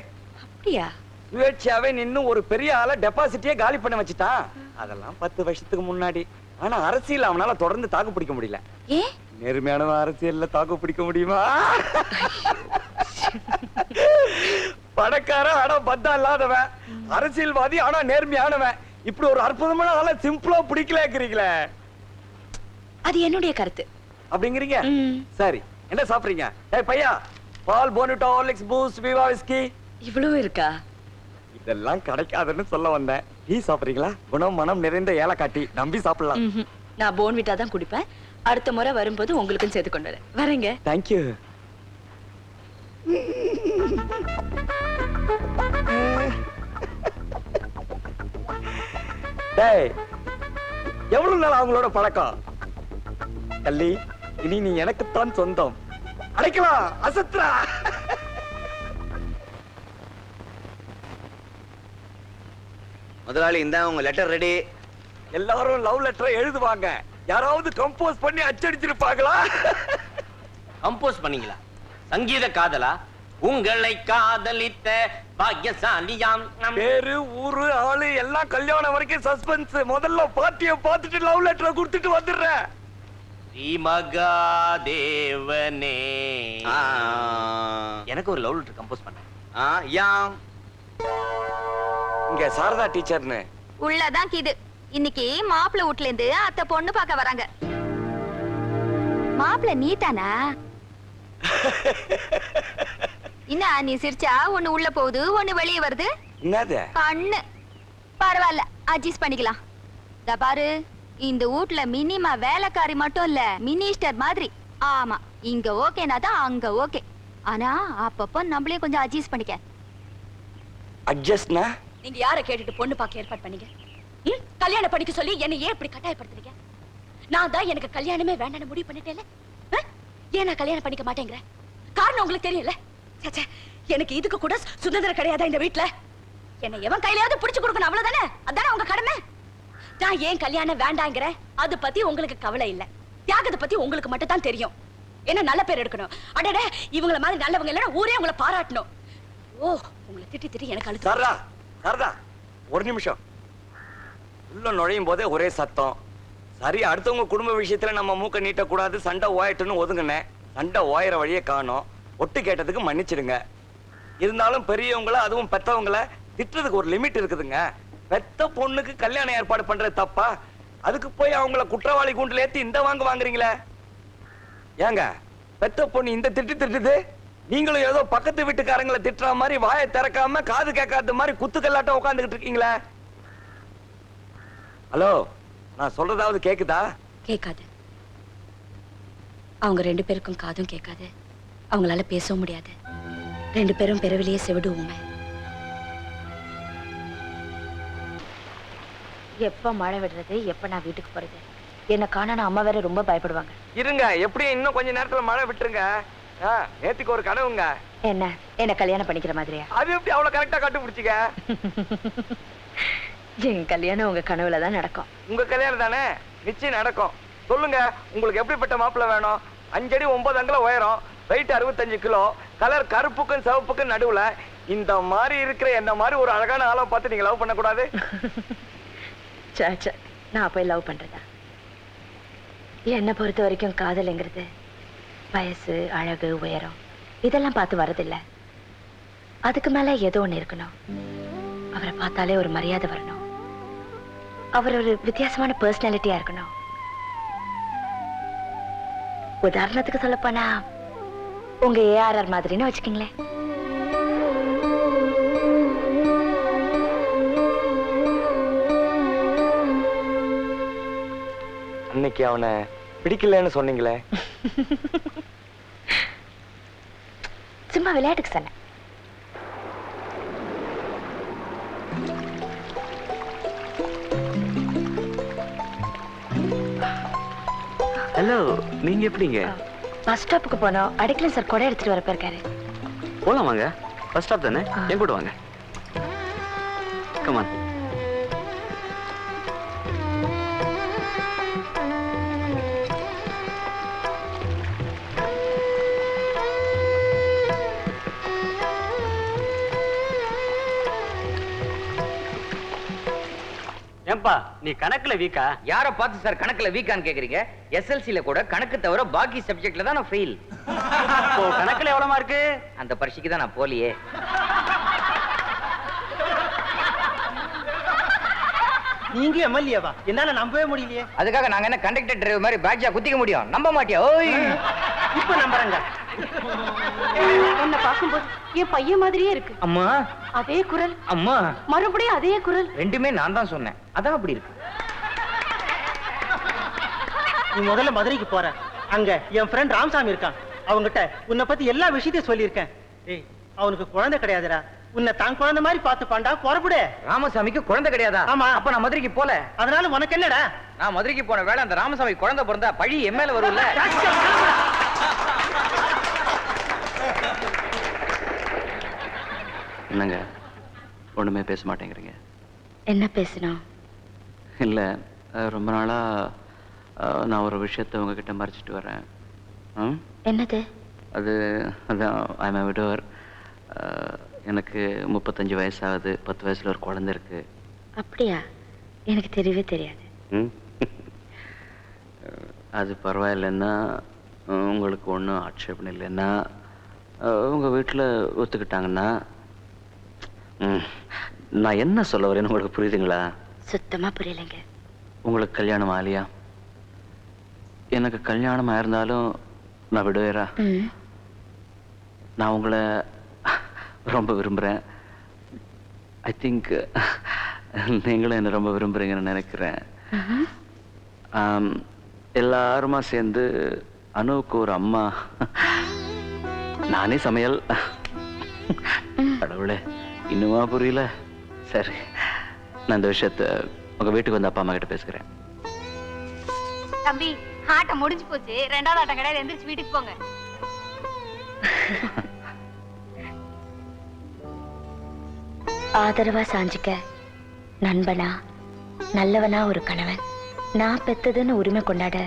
அப்படியா? சுயேட்சாவே நின்னு ஒரு பெரிய ஆள டெபாசிட்டியே காலி பண்ண வச்சுட்டான். அதெல்லாம் 10 வருஷத்துக்கு முன்னாடி. ஆனா அரசியல் அவனால தொடர்ந்து தாக்கு பிடிக்க முடியல. ஏன்? நேர்மையான அரசியல்ல தாக்கு பிடிக்க முடியுமா? பணக்கார ஆனா பத்தா இல்லாதவன், அரசியல்வாதி ஆனா நேர்மையானவன். இப்படி ஒரு அற்புதமான ஆளை சிம்பிளா பிடிக்கலங்கிறீங்களே. அது என்னுடைய கருத்து. அப்படிங்கிறீங்க? சரி, என்ன சாப்பிடுறீங்க? ஏய் பையா, பால், போர்னிட்டோ, ஹார்லிக்ஸ், பூஸ்ட், விவா விஸ்கி. இவ்வளவு இருக்கா? இதெல்லாம் கிடைக்காதுன்னு சொல்ல வந்தேன். டீ சாப்பிடுறீங்களா? குணம் மனம் நிறைந்த ஏலக்காட்டி, நம்பி சாப்பிடலாம். நான் போன்விட்டா தான் குடிப்பேன். அடுத்த முறை வரும்போது உங்களுக்கும் சேர்த்து கொண்டு வரேன். வரேங்க. தேங்க்யூ. டேய், எவ்வளவு நாள் அவங்களோட பழக்கம்? கள்ளி, இனி நீ எனக்குத்தான் சொந்தம். அடைக்கலாம், அசத்ரா. முதலாளி இந்தா உங்க லெட்டர் ரெடி. எல்லாரும் லவ் லெட்டரை எழுதுவாங்க. யாராவது கம்போஸ் பண்ணி அச்சடிச்சிருப்பாங்களா? கம்போஸ் பண்ணீங்களா? சங்கீத காதலா? உங்களை காதலித்த பாக்கியசாலியாம். பேரு, ஊரு, ஆளு எல்லாம் கல்யாணம் வரைக்கும் சஸ்பென்ஸ். முதல்ல பார்ட்டிய பார்த்துட்டு லவ் லெட்டரை கொடுத்துட்டு வந்துடுறேன். ஸ்ரீ மகாதேவனே, எனக்கு ஒரு லவ் லெட்டர் கம்போஸ் பண்ண. இங்க சாரதா டீச்சர்னு உள்ளதான் கிது. இன்னைக்கு மாப்பிள்ளை வீட்ல இருந்து அத்தை பொண்ணு பார்க்க வராங்க. மாப்பிள்ளை நீ தானா? என்ன நீ சிரிச்சா ஒண்ணு உள்ள போகுது, ஒண்ணு வெளியே வருது. என்னது? கண்ணு. பரவாயில்ல, அட்ஜஸ்ட் பண்ணிக்கலாம். இத பாரு, இந்த வீட்ல மினிமா வேலைக்காரி மட்டும் இல்ல, மினிஸ்டர் மாதிரி. ஆமா, இங்க ஓகேனா தான் அங்க ஓகே. ஆனா அப்பப்போ நம்மளே கொஞ்சம் அட்ஜஸ்ட் பண்ணிக்க. அட்ஜஸ்ட்னா? நீங்க யாரை கேட்டுட்டு பொண்ணு பார்க்க ஏற்பாடு பண்ணீங்க? கல்யாணம் பண்ணிக்க சொல்லி என்ன ஏன் இப்படி கட்டாயப்படுத்துறீங்க? நான் தான் எனக்கு கல்யாணமே வேண்டாம்னு முடிவு பண்ணிட்டேன்ல. ஏன் நான் கல்யாணம் பண்ணிக்க மாட்டேங்கிறேன்? காரணம் உங்களுக்கு தெரியல. சச்சே, எனக்கு இதுக்கு கூட சுதந்திரம் கிடையாதா இந்த வீட்டுல? என்ன எவன் கையிலயாவது பிடிச்சு கொடுக்கணும், அவ்வளவுதானே? அதானே உங்க கடமை. நான் ஏன் கல்யாணம் வேண்டாங்கிறேன்? அது பத்தி உங்களுக்கு கவலை இல்ல. தியாகத்தை பத்தி உங்களுக்கு மட்டும் தான் தெரியும். என்ன நல்ல பேர் எடுக்கணும். அடடே, இவங்கள மாதிரி நல்லவங்க இல்லைன்னா ஊரே உங்களை பாராட்டணும். ஓ, உங்களை திட்டி திட்டி எனக்கு அழுத்து. சாரதா, சாரதா, ஒரு நிமிஷம். உள்ள நுழையும் போதே ஒரே சத்தம். சரி, அடுத்தவங்க குடும்ப விஷயத்துல நம்ம மூக்க நீட்டக்கூடாது, சண்டை ஓயட்டுன்னு ஒதுங்கினேன். சண்டை ஓயிற வழியே காணோம். ஒட்டு கேட்டதுக்கு மன்னிச்சிடுங்க. இருந்தாலும் பெரியவங்கள, அதுவும் பெத்தவங்கள திட்டுறதுக்கு ஒரு லிமிட் இருக்குதுங்க. பெத்த பொண்ணுக்கு கல்யாணம் ஏற்பாடு பண்றது தப்பா? அதுக்கு போய் அவங்கள குற்றவாளி கூண்டுல ஏத்தி இந்த வாங்குறீங்களே. ஏங்க, பெத்த பொண்ணு இந்த திட்டுது, நீங்களும் ஏதோ பக்கத்து வீட்டுக்காரங்களை திட்டுற மாதிரி வாயை திறக்காம காது கேட்காத மாதிரி குத்துக்கல்லாட்டம் உட்காந்துக்கிட்டு இருக்கீங்களே. ஹலோ, நான் சொல்றதாவது கேக்குதா? கேட்காது. அவங்க ரெண்டு பேருக்கும் காதும் கேட்காது. அவங்களால பேசவும் முடியாது. ரெண்டு பேரும் பிறவிலேயே செவிடு ஊமை. எப்ப மழை விடுறது, எப்ப நான் வீட்டுக்கு போறது? என்ன காண அம்மா வேற ரொம்ப பயப்படுவாங்க. இருங்க, எப்படியும் இன்னும் கொஞ்ச நேரத்துல மழை விட்டுருங்க. நேத்துக்கு ஒரு கனவுங்க. என்ன கல்யாணம் பண்ணிக்கிற மாதிரியா? அது எப்படி அவ்வளவு கரெக்டா கண்டுபிடிச்சிக்க? என் கல்யாணம் உங்க கனவுல தான் நடக்கும். உங்க கல்யாணம் தானே, நிச்சயம் நடக்கும். சொல்லுங்க, உங்களுக்கு எப்படிப்பட்ட மாப்பிள்ளை வேணும்? 5 அடி 9 அங்குலம் உயரம், வெயிட் 65 கிலோ, கலர் கருப்புக்கும் சிவப்புக்கும் நடுவுல. இந்த மாதிரி இருக்கிற என்ன மாதிரி ஒரு அழகான ஆளை பார்த்து நீங்க லவ் பண்ணக்கூடாது? நான் போய் லவ் பண்றதா? என்னை பொறுத்த வரைக்கும் காதல்ங்கிறது வயசு, அழகு, உயரம் இதெல்லாம் பார்த்து வரதில்ல. அதுக்கு மேல ஏதோ ஒண்ணு இருக்கணும். அவரை பார்த்தாலே ஒரு மரியாதை வரணும். அவர் ஒரு வித்தியாசமான பர்சனாலிட்டியா இருக்கணும். உதாரணத்துக்கு சொல்ல போனா உங்க ஏஆர்ஆர் மாதிரின்னு வச்சுக்கீங்களேன். அன்னைக்கு அவனை பிடிக்கலன்னு சொன்னீங்களே. சும்மா விளையாட்டுக்கு சொன்னேன். ஹலோ, நீங்க எப்படிங்க? பஸ் ஸ்டாப்புக்கு போனோம். அடிக்கல சார் கொடை எடுத்துட்டு வர போயிருக்காரு. போலாம் வாங்க. பஸ் ஸ்டாப் தானே, என் கூட வாங்க. கமான். ஏன்பா, நீ கணக்குல வீக்கா? யார பார்த்து சார் கணக்குல வீக்கான்னு கேக்குறீங்க? எஸ்எல்சில கூட கணக்கு தவிர பாக்கி சப்ஜெக்ட்ல தான் நான் ஃபெயில். கணக்குல எவ்வளவு மார்க்கு? அந்த பரீட்சைக்கு தான் நான் போலியே. நீங்க எம்எல்ஏவா? என்னால நம்பவே முடியலையே. அதுக்காக நாங்க என்ன கண்டக்டர் டிரைவர் மாதிரி பேட்ஜா குத்திக்க முடியும்? நம்ப மாட்டியா? ஓய், இப்ப நம்புறேங்க. உன்னை பார்க்கும்போது என் பையன் மாதிரியே இருக்கு. அம்மா, அதே குரல். அம்மா, மறுபடியும் அதே குரல். ரெண்டுமே நான் தான் சொன்னேன். அதான் அப்படி இருக்கு. நீ முதல்ல மதுரைக்கு போற. அங்க என் ஃப்ரெண்ட் ராமசாமி இருக்கான். அவங்கிட்ட உன்னை பத்தி எல்லா விஷயத்தையும் சொல்லியிருக்கேன். ஏய், அவனுக்கு குழந்தை கிடையாதுடா. உன்னை தான் குழந்தை மாதிரி பார்த்து பாண்டா. புறப்படு. ராமசாமிக்கு குழந்தை கிடையாதா? ஆமா. அப்ப நான் மதுரைக்கு போல. அதனால உனக்கு என்னடா? நான் மதுரைக்கு போன வேலை அந்த ராமசாமி குழந்தை பிறந்தா பழி என் மேல வரும்ல. என்னங்க ஒண்ணுமே பேச மாட்டேங்கிறீங்க? என்ன பேசணும்? இல்ல, ரொம்ப நாளா நான் ஒரு விஷயத்த உங்ககிட்ட மறைச்சிட்டு வரேன். என்னது? அதான் ஐம் விடோவர். எனக்கு 35 வயசாகுது. 10 வயசுல ஒரு குழந்தை இருக்கு. அப்படியா? எனக்கு தெரியவே தெரியாது. அது பரவாயில்லைன்னா, உங்களுக்கு ஒன்றும் ஆட்சேபம் இல்லைன்னா, உங்க வீட்டில் ஒத்துக்கிட்டாங்கன்னா, நான் என்ன சொல்ல வரேன்னு உங்களுக்கு புரியுதுங்களா? சுத்தமா புரியலைங்க. உங்களுக்கு கல்யாணம் ஆலியா? எனக்கு கல்யாணம் ஆயிருந்தாலும் நான் விடுவேரா? நான் உங்களை ரொம்ப விரும்புகிறேன். ஐ திங்க் நீங்களும் என்ன ரொம்ப விரும்புறீங்கன்னு நினைக்கிறேன். எல்லாருமா சேர்ந்து அனுவுக்கு ஒரு அம்மா, நானே சமையல். கடவுளே, இன்னுமா புரியல? சரி, நான் இந்த விஷயத்த உங்க வீட்டுக்கு வந்து அப்பா அம்மா கிட்ட பேசுகிறேன். தம்பி, ஆட்டம் முடிஞ்சு போச்சு. 2வது ஆட்டம் கிடையாது. எந்திரிச்சு வீட்டுக்கு போங்க. ஆதரவா சாஞ்சிக்க நண்பனா, நல்லவனா ஒரு கணவன், நான் பெத்ததுன்னு உரிமை கொண்டாட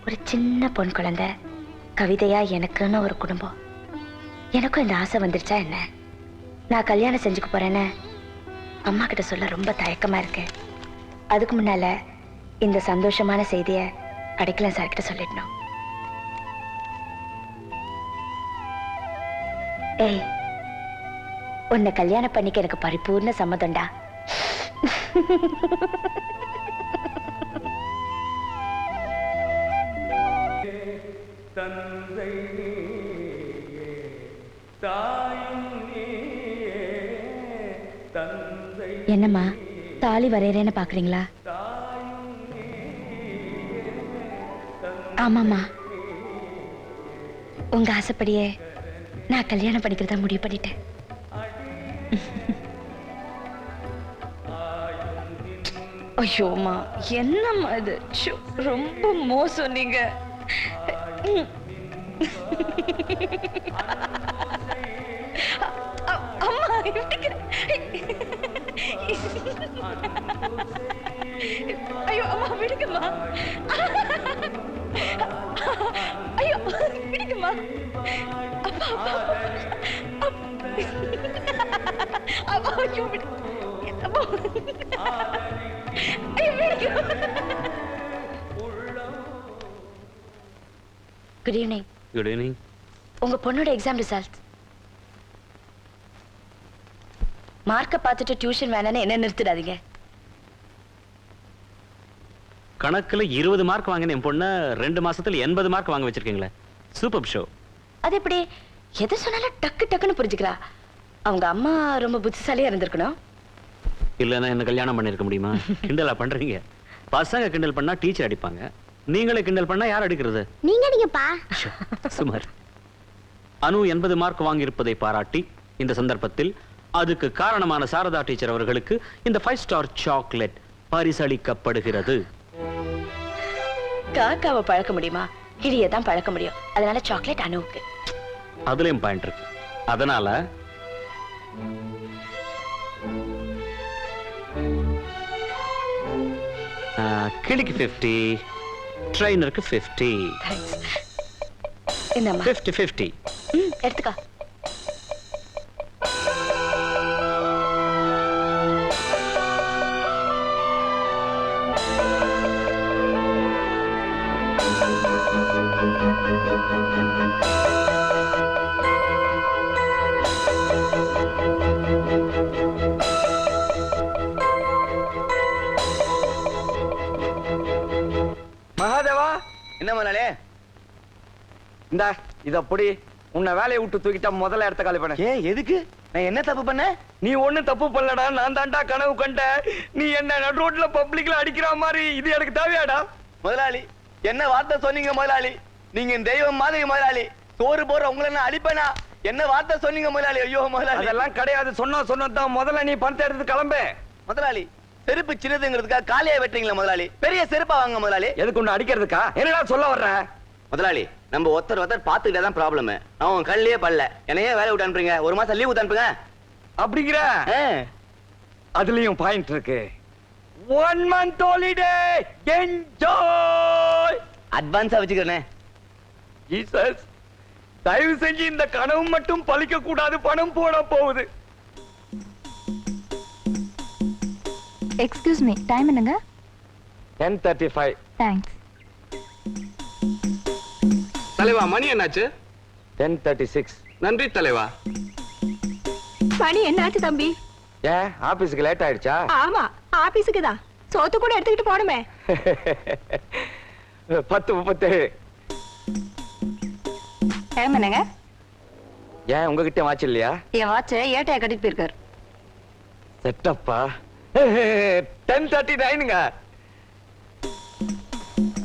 ஒரு சின்ன பொன் குழந்தை, கவிதையா எனக்குன்னு ஒரு குடும்பம். எனக்கும் இந்த ஆசை வந்துருச்சா என்ன? நான் கல்யாணம் செஞ்சுக்க போறேன்னு அம்மா கிட்ட சொல்ல ரொம்ப தயக்கமா இருக்கு. அதுக்கு முன்னால இந்த சந்தோஷமான செய்திய அடைக்கலம் சார் கிட்ட சொல்லிடணும். ஏய், உன்னை கல்யாணம் பண்ணிக்க எனக்கு பரிபூர்ண சம்மதம்டா. என்னம்மா, தாலி வரையறேன்னு பாக்குறீங்களா? ஆமாம்மா, உங்க ஆசைப்படியே நான் கல்யாணம் பண்ணிக்கிறதா முடிவு பண்ணிட்டேன். ஐயோம்மா, என்னம்மா இது? ரொம்ப மோசம் நீங்க. அம்மா, ஐயோ அம்மா, விடுங்கம்மா. ஐயோ விடுங்கம்மா. அப்பா அப்பா, ஐயோ விடு. Good evening. Good evening. உங்க பொண்ணோட எக்ஸாம் ரிசல்ட். மார்க்க பார்த்துட்டு டியூஷன் வேணான்னு என்ன நிறுத்திடாதீங்க. கணக்குல 20 மார்க் வாங்கின என் பொண்ண 2 மாசத்துல 80 மார்க் வாங்க வச்சிருக்கீங்களே. Super show. அது எப்படி? எது சொன்னாலும் டக்கு டக்குன்னு புரிஞ்சுக்கிறா. அவங்க அம்மா ரொம்ப புத்திசாலியா இருந்திருக்கணும். இல்லைன்னா என்ன கல்யாணம் பண்ணிருக்க முடியுமா? கிண்டலா பண்றீங்க? பசங்க கிண்டல் பண்ணா டீச்சர் அடிப்பாங்க, நீங்களே கிண்டல் பண்ணா யார் அடிக்கிறது? நீங்கப்பா. சுமார். அனு 80 மார்க் வாங்கி இருப்பதை பாராட்டி இந்த சந்தர்ப்பத்தில் அதுக்கு காரணமான சாரதா டீச்சர் அவர்களுக்கு இந்த 5 ஸ்டார் சாக்லேட் பரிசளிக்கப்படுகிறது. காக்காவை பழக்க முடியுமா? கிளியை தான் பழக்க முடியும். அதனால சாக்லேட் அனுவுக்கு. அதுலயும் பாயிண்ட் இருக்கு. அதனால கிளிக்கு 50, ட்ரெயினருக்கு 50. என்னம்மா? 50-50. எடுத்துக்கா. என்ன முதலாளி? இந்த இத பொடி உன்னை வேலையை விட்டு தூக்கிட்டா முதல்ல இடத்த காலி பண்ண. எதுக்கு? நான் என்ன தப்பு பண்ண? நீ ஒண்ணும் தப்பு பண்ணலடா, நான் தாண்டா கனவு கண்ட. நீ என்ன நடு ரோட்ல பப்ளிக்ல அடிக்கிற மாதிரி, இது எனக்கு தேவையாடா? முதலாளி என்ன வார்த்தை சொன்னீங்க முதலாளி? நீங்க தெய்வம் மாதிரி முதலாளி. சோறு போற உங்களை நான் அடிப்பேனா? என்ன வார்த்தை சொன்னீங்க முதலாளி? ஐயோ முதலாளி. அதெல்லாம் கிடையாது, சொன்னதான். முதல்ல நீ பணத்தை எடுத்து கிளம்பு. முதலாளி செருப்பு சின்னதுங்கிறதுக்காக காலியா வெட்டுறீங்களா முதலாளி? பெரிய செருப்பா வாங்க முதலாளி. எதுக்கு ஒண்ணு அடிக்கிறதுக்கா? என்னடா சொல்ல வர்ற? முதலாளி நம்ம ஒருத்தர் பார்த்துக்கிட்டே தான் ப்ராப்ளம். நான் உன் கண்ணிலேயே பல்ல. என்னையே வேலை விட்டு அனுப்புறீங்க? ஒரு மாசம் லீவ் அனுப்புங்க அப்படிங்கிற அதுலயும் பாயிண்ட் இருக்கு. 1 month holiday, enjoy. அட்வான்ஸா வச்சுக்கிறேன். ஜீசஸ், தயவு செஞ்சு இந்த கனவு மட்டும் பலிக்க கூடாது. பணம் போட போகுது. எக்ஸ்கியூஸ் மீ, டைம் என்னங்க? 10:35. தேங்க்ஸ். தலைவா மணி என்னாச்சு? 10:36. நன்றி தலைவா. மணி என்னாச்சு தம்பி? ஏன் ஆபீஸ்க்கு லேட் ஆயிடுச்சா? ஆமா, ஆபீஸுக்கு தான். சோத்து கூட எடுத்துக்கிட்டு போணுமே. 10:37. டைம் என்னங்க? ஏன் உங்ககிட்ட வாட்ச் இல்லையா? என் வாட்ச ஏட்டையா கட்டிட்டு போயிருக்காரு. செட்டப்பா. 10:39ங்க.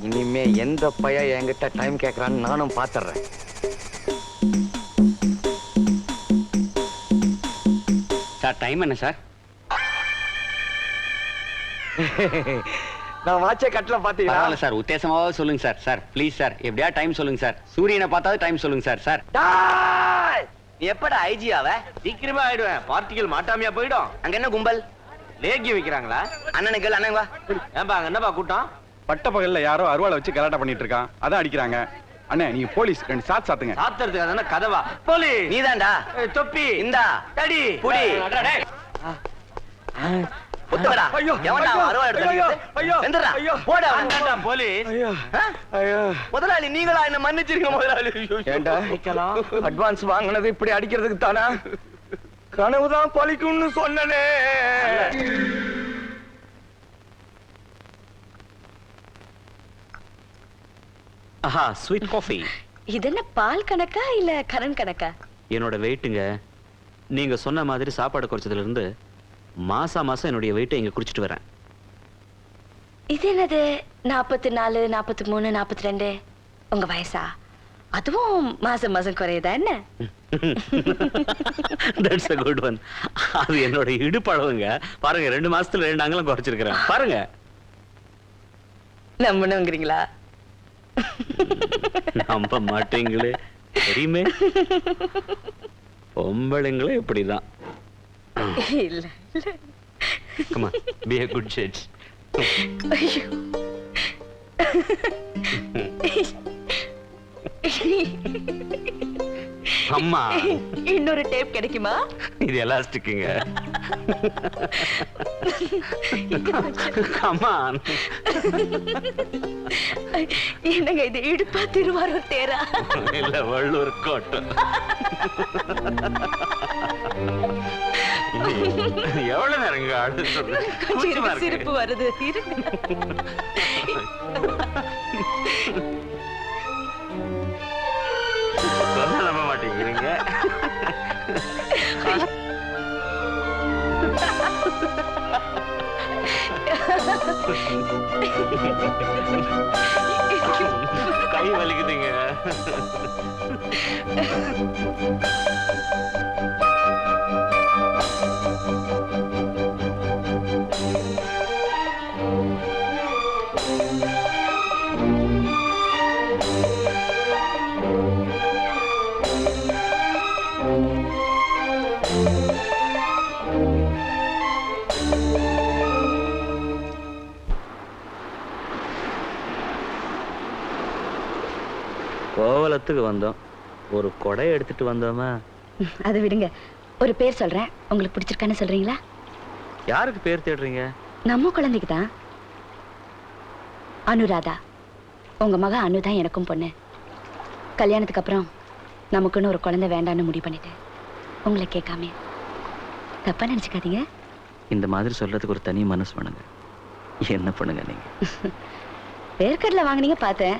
இனிமே எந்த பையன் என்கிட்ட டைம் கேக்குறான்னு நானும் பாத்துறேன். சார் டைம் என்ன சார்? நான் வாட்சே கட்டல பாத்தீங்களா? பரவாயில்ல சார், உத்தேசமாவது சொல்லுங்க சார். சார் ப்ளீஸ் சார், எப்படியா டைம் சொல்லுங்க சார். சூரியனை பார்த்தாது டைம் சொல்லுங்க சார். சார் நீ எப்படா ஐஜி ஆவ? சீக்கிரமா ஆயிடுவேன். பார்ட்டிகள் மாட்டாமையா போயிடும். அங்க என்ன கும்பல்? லேகி வைக்கிறாங்களா? அண்ணனுக்கு அண்ணன் வா. ஏன்பா அங்க என்னப்பா கூட்டம்? பட்ட பகல்ல யாரோ அருவாளை வச்சு கலாட்டா பண்ணிட்டு இருக்கான், அதான் அடிக்கிறாங்க. அண்ணே நீங்க போலீஸ் 2 ஷாட் சாத்துங்க. சாத்துறதுக்கு அதான கதவா? போலி நீதான்டா. தொப்பி இந்தா தடி புடி. ஒத்துக்கடா. ஐயோ எவன்டா அருவாளை எடுத்து? ஐயோ எந்திரா. ஐயோ போடா. அண்ணா போலீஸ். ஐயோ முதலாளி நீங்களா என்ன மன்னிச்சிருங்க முதலாளி. ஏண்டா அட்வான்ஸ் வாங்குனது இப்படி அடிக்கிறதுக்கு தானா? கனவுதான் பலிக்கும்னு சொன்னனே. ஆஹா, ஸ்வீட் காஃபி. இது என்ன பால் கணக்கா இல்ல கரண் கணக்கா? என்னோட வெயிட்டுங்க. நீங்க சொன்ன மாதிரி சாப்பாடு குறைச்சதுல இருந்து மாசம் என்னுடைய வெயிட்டை இங்க குடிச்சிட்டு வரேன். இது என்னது 44, 43, 42? உங்க வயசா? அதுவும் மாசம் குறையுதா என்ன? That's a good one. அது என்னோட இடுப்பளவுங்க. பாருங்க 2 மாசத்துல 2 அங்கலம் குறைச்சிருக்கிறேன். பாருங்க. நம்பணுங்கிறீங்களா? நம்ப மாட்டீங்களே. தெரியுமே, பொம்பளைங்களே இப்படிதான். இல்ல Come on, be a good judge. ஐயோ. அம்மா, இன்னொரு டேப் கிடைக்குமா? இது எலாஸ்டிக்குங்க. Come on. என்னங்க இது, இடுப்பா திருவாரூர் தேரா? இல்ல, வள்ளூர் கோட்டை. எவ்வளவு நேரங்க ஆடு சொல்லு. சிரிப்பு வருது. சொன்னா நம்ப மாட்டேங்கிறீங்க. கை வலிக்குதுங்க. கோவலத்துக்கு வந்தோம், ஒரு கொடை எடுத்துட்டு வந்தோமா? அது விடுங்க, ஒரு பேர் சொல்றேன், உங்களுக்கு பிடிச்சிருக்கான்னு சொல்றீங்களா? யாருக்கு பேர் தேடுறீங்க? நம்ம குழந்தைக்கு தான். அனுராதா. உங்க மக அனு தான் எனக்கும் பொண்ணு. கல்யாணத்துக்கு அப்புறம் நமக்குன்னு ஒரு குழந்தை வேண்டான்னு முடிவு பண்ணிட்டேன். உங்களை கேட்காம. தப்பா நினைச்சுக்காதீங்க. இந்த மாதிரி சொல்றதுக்கு ஒரு தனி மனசு வேணுங்க. என்ன பண்ணுங்க நீங்க? பேர்க்கடல வாங்குனீங்க பார்த்தேன்.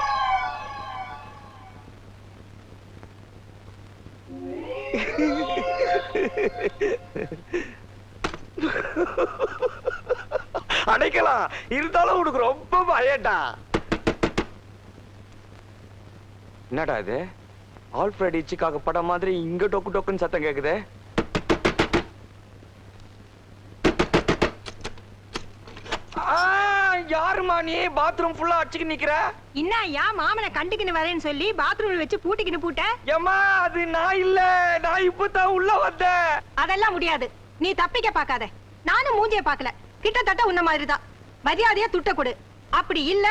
அடைக்கலாம், இருந்தாலும் உனக்கு ரொம்ப பயம்டா. என்னடா இது? ஆல்ஃபிரட் இச்சிக்காக படம் மாதிரி இங்க டொக்கு டொக்குன்னு சத்தம் கேக்குதே. யாருமா நீ பாத்ரூம் ஃபுல்லா அடிச்சுக்கு நிக்கிற? இன்னையா மாமனை கண்டுக்கின்னு வரேன்னு சொல்லி பாத்ரூம்ல வச்சு பூட்டிக்கின்னு பூட்ட? ஏம்மா அது நான் இல்ல, நான் இப்பதான் உள்ள வந்தேன். அதெல்லாம் முடியாது, நீ தப்பிக்க பாக்காத. நானும் மூஞ்சிய பாக்கல, கிட்டத்தட்ட உன்ன மாதிரி தான். மரியாதையா துட்ட கொடு, அப்படி இல்ல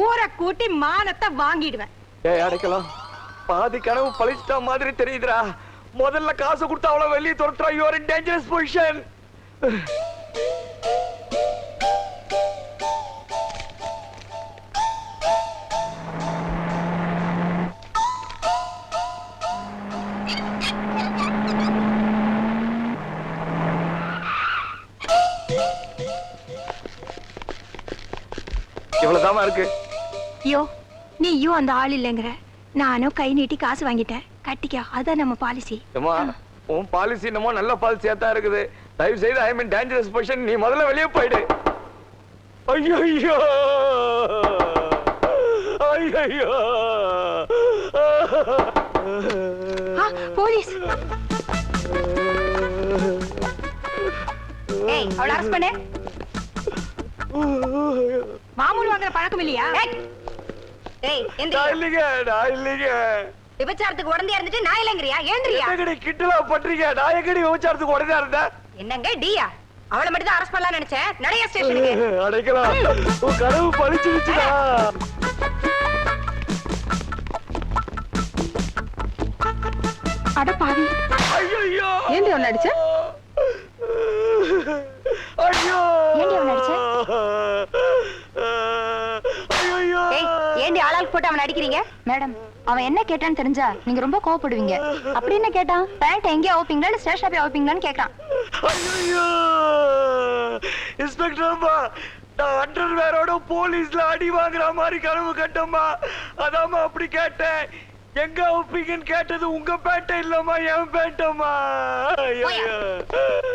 ஊரை கூட்டி மானத்தை வாங்கிடுவேன். ஏய் அடைக்கலாம், பாதி கனவு பழிச்சிட்ட மாதிரி தெரியுதுடா. முதல்ல காசு கொடுத்து அவளை வெளியே துரத்துறா. You are in dangerous position. இவ்வளவுதான் இருக்கு. யோ நீயும் அந்த ஆள் இல்லைங்கிற, நானும் கை நீட்டி காசு வாங்கிட்டேன், கட்டிக்க. அதான் நம்ம பாலிசி. ஏமா உன் பாலிசி என்னமோ நல்ல பாலிசியா தான் இருக்குது. தயவு செய்து ஐ அம் இன் டேஞ்சரஸ் பொசிஷன், நீ முதல்ல வெளியே போயிடு. ஐயோ ஐயோ ஐயோ போலீஸ். ஏய் அவளை அரெஸ்ட் பண்ணு. மாமூல் வாங்குற பழக்கம் இல்லையா? ஏய் இல்லைங்க. விபச்சாரத்துக்கு உடனே இருந்துட்டு நான் இல்லங்கறியா? ஏந்திரியா? என்னங்கடி கிட்டல பண்றீங்க? நான் எங்கடி விபச்சாரத்துக்கு உடனே இருந்தேன்? என்னங்க டியா? அவளை மட்டும் தான் அரெஸ்ட் பண்ணலாம்னு நினைச்சேன். நடைய ஸ்டேஷனுக்கு. அடைக்கலாம், உன் கனவு பழிச்சிடுச்சுடா. அட பாவி. ஐயோ ஏண்டி அவனை அடிச்ச? ஐயோ ஏண்டி அவனை அடிச்ச? ஐயோ ஏய் ஏண்டி ஆளால் போட்டு அவனை அடிக்கிறீங்க? மேடம் அவன் என்ன கேட்டான்னு தெரிஞ்சா நீங்க ரொம்ப கோவப்படுவீங்க. அப்படி என்ன கேட்டான்? பேண்ட் எங்க ஓப்பீங்களா இல்ல ஸ்டேஷன் போய் ஓப்பீங்களான்னு கேக்குறான். ஐயோ இன்ஸ்பெக்டர் அம்மா, நான் அண்டர்வேரோட போலீஸ்ல அடி வாங்குற மாதிரி கனவு கட்டம்மா. அதாம்மா அப்படி கேட்டேன். எங்க ஒப்பீங்கன்னு கேட்டது உங்க பேட்டை இல்லம்மா, என் பேட்டம்மா. ஐயோ